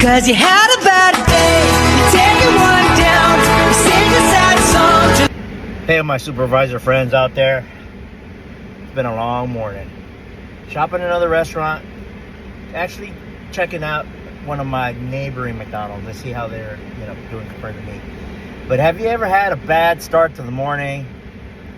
Cause you had a bad day, you take it one down, you sing a sad song. Hey, my supervisor friends out there. It's been a long morning. Shopping at another restaurant. Actually checking out one of my neighboring McDonald's to see how they're doing compared to me. But have you ever had a bad start to the morning?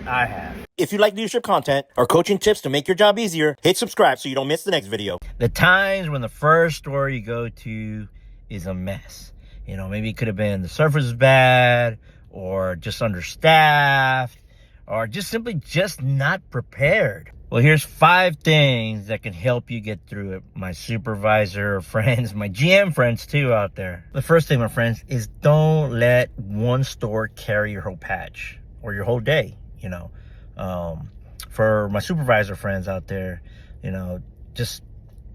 I have. If you like leadership content or coaching tips to make your job easier, hit subscribe so you don't miss the next video. The times when the first store you go to is a mess. Maybe it could have been the service is bad, or just understaffed, or just simply just not prepared. Well, here's 5 things that can help you get through it, my supervisor friends, my GM friends too out there. The first thing, my friends, is don't let one store carry your whole patch or your whole day. For my supervisor friends out there, just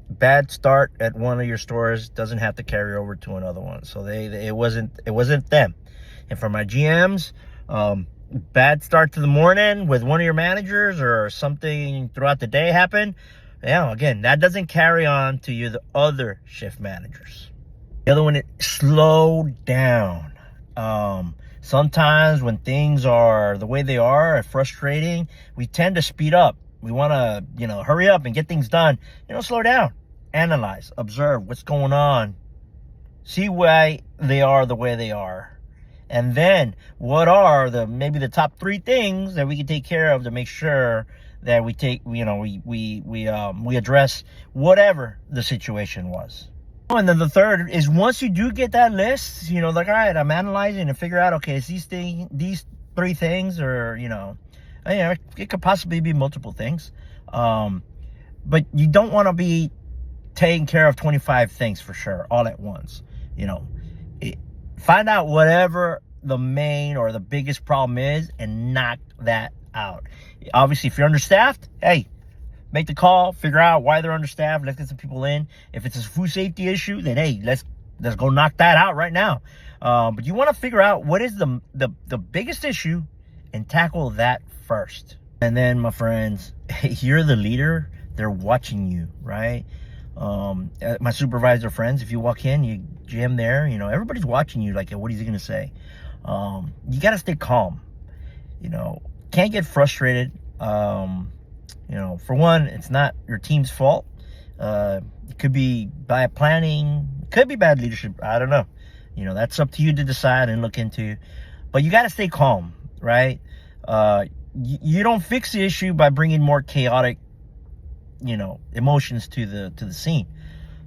bad start at one of your stores doesn't have to carry over to another one. So it wasn't them. And for my GMs, bad start to the morning with one of your managers or something throughout the day happened. Again, that doesn't carry on to the other shift managers. The other one is slow down. Sometimes when things are the way they are frustrating, we tend to speed up. We want to, hurry up and get things done. Slow down, analyze, observe what's going on, see why they are the way they are. And then what are maybe the top 3 things that we can take care of to make sure that we take, we address whatever the situation was. And then the third is, once you do get that list, all right, I'm analyzing and figure out, okay, it's these 3 things, or, it could possibly be multiple things. But you don't want to be taking care of 25 things for sure, all at once. Find out whatever the main or the biggest problem is and knock that out. Obviously, if you're understaffed, hey, make the call, figure out why they're understaffed, let's get some people in. If it's a food safety issue, then hey, let's go knock that out right now. But you want to figure out what is the biggest issue and tackle that first. And then, my friends, you're the leader. They're watching you, right? My supervisor friends, if you walk in, you GM there, everybody's watching you. Like, what is he going to say? You got to stay calm. Can't get frustrated. For one, it's not your team's fault. It could be bad planning, could be bad leadership. I don't know. That's up to you to decide and look into. But you got to stay calm, right? You don't fix the issue by bringing more chaotic, emotions to the scene.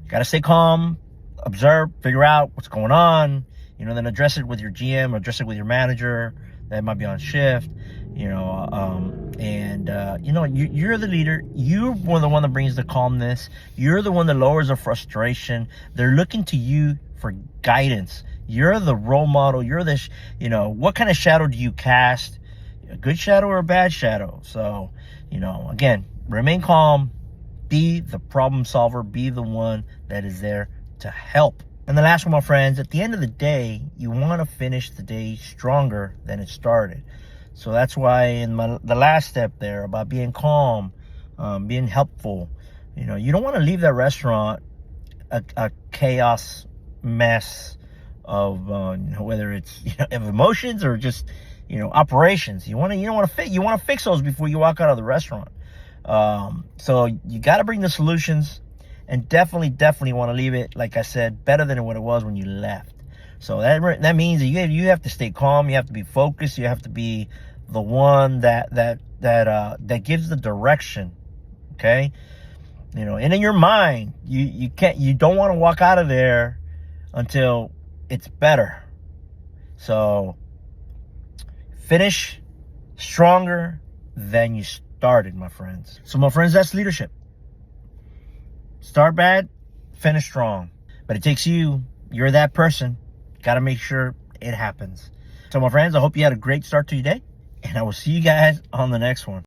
You got to stay calm, observe, figure out what's going on. Then address it with your GM, address it with your manager that might be on shift. You're the leader. You're the one that brings the calmness. You're the one that lowers the frustration. They're looking to you for guidance. You're the role model. You're what kind of shadow do you cast? A good shadow or a bad shadow? So, again, remain calm. Be the problem solver. Be the one that is there to help. And the last one, my friends, at the end of the day, you want to finish the day stronger than it started. So that's why in the last step there about being calm, being helpful, you don't want to leave that restaurant a chaos mess of whether it's of emotions or just operations. You want to fix those before you walk out of the restaurant. So you got to bring the solutions, and definitely want to leave it, like I said, better than what it was when you left. So that means that you have to stay calm. You have to be focused. You have to be the one that gives the direction. Okay, and in your mind, you don't want to walk out of there until it's better. So finish stronger than you started, my friends. So, my friends, that's leadership. Start bad, finish strong. But it takes you. You're that person. Got to make sure it happens. So, my friends, I hope you had a great start to your day, and I will see you guys on the next one.